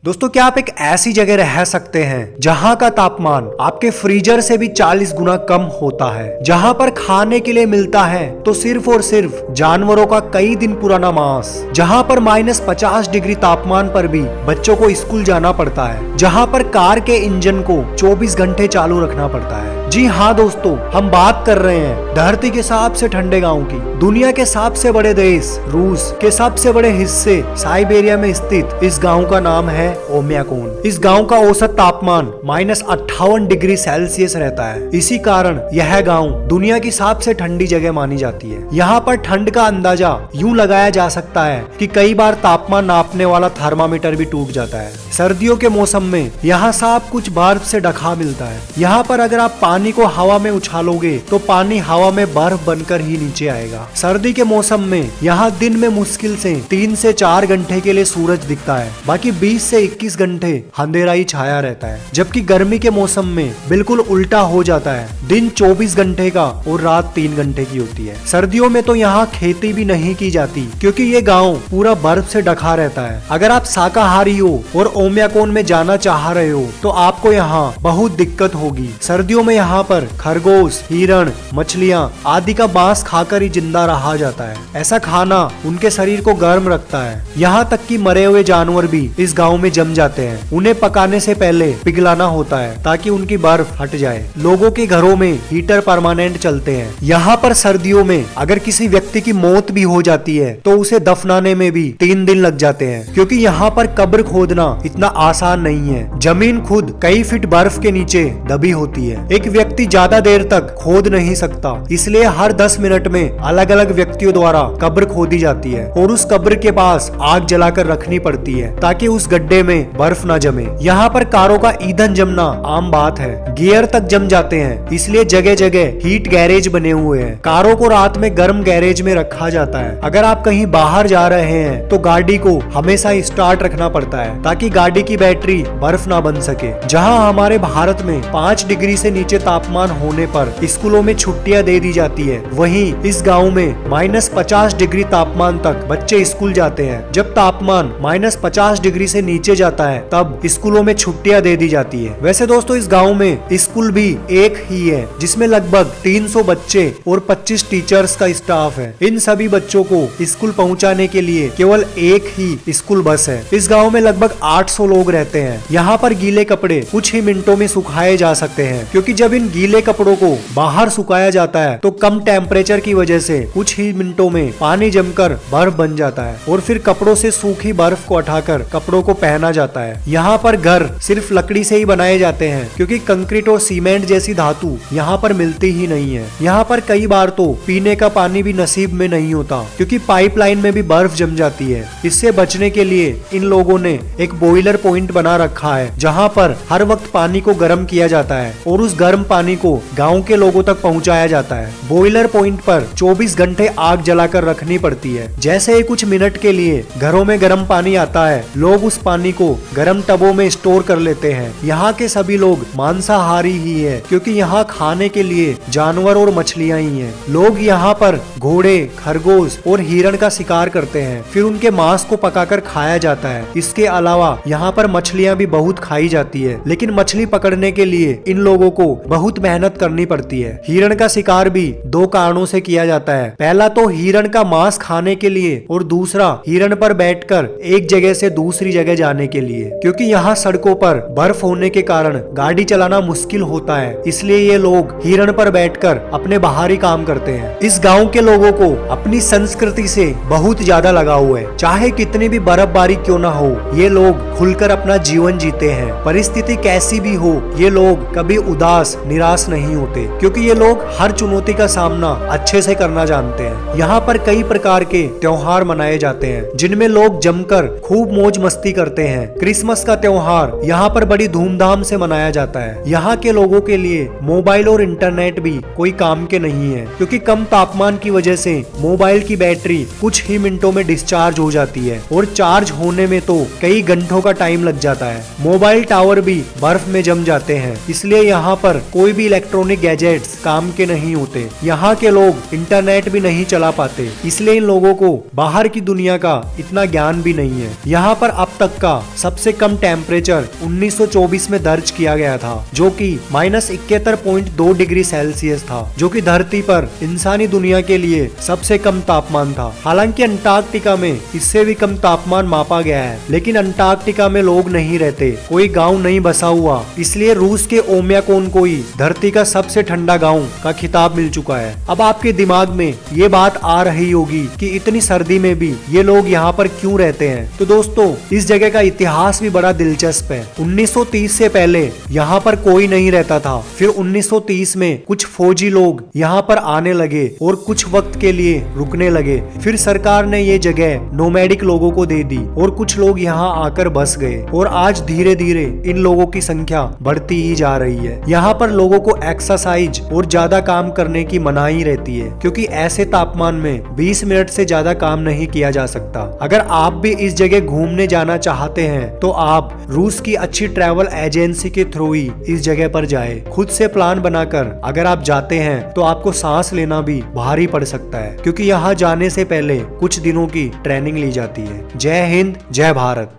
दोस्तों, क्या आप एक ऐसी जगह रह सकते हैं जहां का तापमान आपके फ्रीजर से भी 40 गुना कम होता है, जहां पर खाने के लिए मिलता है तो सिर्फ और सिर्फ जानवरों का कई दिन पुराना मांस, जहां पर -50 डिग्री तापमान पर भी बच्चों को स्कूल जाना पड़ता है, जहां पर कार के इंजन को 24 घंटे चालू रखना पड़ता है। जी हाँ दोस्तों, हम बात कर रहे हैं धरती के सबसे ठंडे गाँव की। दुनिया के सबसे बड़े देश रूस के सबसे बड़े हिस्से साइबेरिया में स्थित इस गाँव का नाम है ओमियाकोन। इस गांव का औसत तापमान -58 डिग्री सेल्सियस रहता है। इसी कारण यह गांव दुनिया की सबसे ठंडी जगह मानी जाती है। यहाँ पर ठंड का अंदाजा यूं लगाया जा सकता है कि कई बार तापमान नापने वाला थर्मामीटर भी टूट जाता है। सर्दियों के मौसम में यहाँ सब कुछ बर्फ से ढका मिलता है। यहाँ पर अगर आप पानी को हवा में उछालोगे तो पानी हवा में बर्फ बनकर ही नीचे आएगा। सर्दी के मौसम में यहाँ दिन में मुश्किल से 3 से 4 घंटे के लिए सूरज दिखता है, बाकी 20 से 21 घंटे अंधेरा ही छाया रहता है। जबकि गर्मी के मौसम में बिल्कुल उल्टा हो जाता है, दिन 24 घंटे का और रात 3 घंटे की होती है। सर्दियों में तो यहाँ खेती भी नहीं की जाती क्योंकि ये गांव पूरा बर्फ से ढका रहता है। अगर आप शाकाहारी हो और ओमियाकोन में जाना चाह रहे हो तो आपको यहाँ बहुत दिक्कत होगी। सर्दियों में यहाँ पर खरगोश, हिरण, मछलियाँ आदि का मांस खाकर ही जिंदा रहा जाता है। ऐसा खाना उनके शरीर को गर्म रखता है। यहाँ तक कि मरे हुए जानवर भी इस गाँव में जम जाते हैं। उन्हें पकाने से पहले पिघलाना होता है ताकि उनकी बर्फ हट जाए। लोगों के घरों में हीटर परमानेंट चलते हैं। यहाँ पर सर्दियों में अगर किसी व्यक्ति की मौत भी हो जाती है तो उसे दफनाने में भी 3 दिन लग जाते हैं, क्योंकि यहाँ पर कब्र खोदना इतना आसान नहीं है। जमीन खुद कई फीट बर्फ के नीचे दबी होती है। एक व्यक्ति ज्यादा देर तक खोद नहीं सकता, इसलिए हर 10 मिनट में अलग अलग व्यक्तियों द्वारा कब्र खोदी जाती है और उस कब्र के पास आग जलाकर रखनी पड़ती है ताकि उस गड्ढे में बर्फ ना जमे। यहाँ पर कारों का ईंधन जमना आम बात है। गियर तक जम जाते हैं, इसलिए जगह जगह हीट गैरेज बने हुए हैं। कारों को रात में गर्म गैरेज में रखा जाता है। अगर आप कहीं बाहर जा रहे हैं तो गाड़ी को हमेशा स्टार्ट रखना पड़ता है ताकि गाड़ी की बैटरी बर्फ ना बन सके। जहाँ हमारे भारत में 5 डिग्री से नीचे तापमान होने पर स्कूलों में छुट्टियां दे दी जाती है, वहीं इस गाँव में -50 डिग्री तापमान तक बच्चे स्कूल जाते हैं। जब तापमान -50 डिग्री से नीचे जाता है तब स्कूलों में छुट्टियां दे दी जाती है। वैसे दोस्तों, इस गांव में स्कूल भी एक ही है जिसमें लगभग 300 बच्चे और 25 टीचर्स का स्टाफ है। इन सभी बच्चों को स्कूल पहुंचाने के लिए केवल एक ही स्कूल बस है। इस गांव में लगभग 800 लोग रहते हैं। यहाँ पर गीले कपड़े कुछ ही मिनटों में सुखाए जा सकते हैं, क्योंकि जब इन गीले कपड़ों को बाहर सुखाया जाता है तो कम टेम्परेचर की वजह से कुछ ही मिनटों में पानी जमकर बर्फ बन जाता है और फिर कपड़ों से सूखी बर्फ को हटाकर कपड़ों को पहना जाता है। यहाँ पर घर सिर्फ लकड़ी से ही बनाए जाते हैं, क्योंकि कंक्रीट और सीमेंट जैसी धातु यहाँ पर मिलती ही नहीं है। यहाँ पर कई बार तो पीने का पानी भी नसीब में नहीं होता, क्योंकि पाइपलाइन में भी बर्फ जम जाती है। इससे बचने के लिए इन लोगों ने एक बॉयलर पॉइंट बना रखा है, जहाँ पर हर वक्त पानी को गर्म किया जाता है और उस गर्म पानी को गाँव के लोगों तक पहुँचाया जाता है। बॉयलर पॉइंट पर 24 घंटे आग जलाकर रखनी पड़ती है। जैसे ही कुछ मिनट के लिए घरों में गर्म पानी आता है, लोग उस पानी को गर्म टबों में स्टोर कर लेते हैं। यहाँ के सभी लोग मांसाहारी ही है, क्योंकि यहाँ खाने के लिए जानवर और मछलियाँ ही हैं। लोग यहाँ पर घोड़े, खरगोश और हिरण का शिकार करते हैं, फिर उनके मांस को पकाकर खाया जाता है। इसके अलावा यहाँ पर मछलियाँ भी बहुत खाई जाती है, लेकिन मछली पकड़ने के लिए इन लोगों को बहुत मेहनत करनी पड़ती है। हिरण का शिकार भी 2 कारणों से किया जाता है। पहला तो हिरण का मांस खाने के लिए और दूसरा हिरण पर बैठकर एक जगह से दूसरी जगह जाने के लिए, क्योंकि यहाँ सड़कों पर बर्फ होने के कारण गाड़ी चलाना मुश्किल होता है। इसलिए ये लोग हिरण पर बैठकर अपने बाहरी काम करते हैं। इस गांव के लोगों को अपनी संस्कृति से बहुत ज्यादा लगाव है। चाहे कितनी भी बर्फबारी क्यों ना हो, ये लोग खुलकर अपना जीवन जीते हैं। परिस्थिति कैसी भी हो, ये लोग कभी उदास निराश नहीं होते, क्योंकि ये लोग हर चुनौती का सामना अच्छे से करना जानते हैं। यहाँ पर कई प्रकार के त्योहार मनाए जाते हैं, जिनमें लोग जमकर खूब मौज मस्ती करते हैं। क्रिसमस का त्योहार यहाँ पर बड़ी धूमधाम से मनाया जाता है। यहाँ के लोगों के लिए मोबाइल और इंटरनेट भी कोई काम के नहीं है, क्योंकि कम तापमान की वजह से मोबाइल की बैटरी कुछ ही मिनटों में डिस्चार्ज हो जाती है और चार्ज होने में तो कई घंटों का टाइम लग जाता है। मोबाइल टावर भी बर्फ में जम जाते हैं, इसलिए यहाँ पर कोई भी इलेक्ट्रॉनिक गैजेट्स काम के नहीं होते। यहाँ के लोग इंटरनेट भी नहीं चला पाते, इसलिए इन लोगों को बाहर की दुनिया का इतना ज्ञान भी नहीं है। यहाँ पर अब तक का सबसे कम टेम्परेचर 1924 में दर्ज किया गया था, जो कि -71.2 डिग्री सेल्सियस था, जो कि धरती पर इंसानी दुनिया के लिए सबसे कम तापमान था। हालांकि अंटार्कटिका में इससे भी कम तापमान मापा गया है, लेकिन अंटार्कटिका में लोग नहीं रहते, कोई गांव नहीं बसा हुआ, इसलिए रूस के ओमियाकोन को ही धरती का सबसे ठंडा गांव का खिताब मिल चुका है। अब आपके दिमाग में ये बात आ रही होगी कि इतनी सर्दी में भी ये लोग यहाँ पर क्यों रहते हैं। तो दोस्तों, इस जगह का इतिहास भी बड़ा दिलचस्प है। 1930 से पहले यहाँ पर कोई नहीं रहता था। फिर 1930 में कुछ फौजी लोग यहाँ पर आने लगे और कुछ वक्त के लिए रुकने लगे। फिर सरकार ने ये जगह नोमैडिक लोगों को दे दी और कुछ लोग यहाँ आकर बस गए और आज धीरे धीरे इन लोगों की संख्या बढ़ती ही जा रही है। यहाँ पर लोगों को एक्सरसाइज और ज्यादा काम करने की मनाही रहती है, क्योंकि ऐसे तापमान में 20 मिनट से ज्यादा काम नहीं किया जा सकता। अगर आप भी इस जगह घूमने जाना चाहते हैं तो आप रूस की अच्छी ट्रैवल एजेंसी के थ्रू ही इस जगह पर जाए। खुद से प्लान बनाकर अगर आप जाते हैं तो आपको सांस लेना भी भारी पड़ सकता है, क्योंकि यहाँ जाने से पहले कुछ दिनों की ट्रेनिंग ली जाती है। जय हिंद, जय भारत।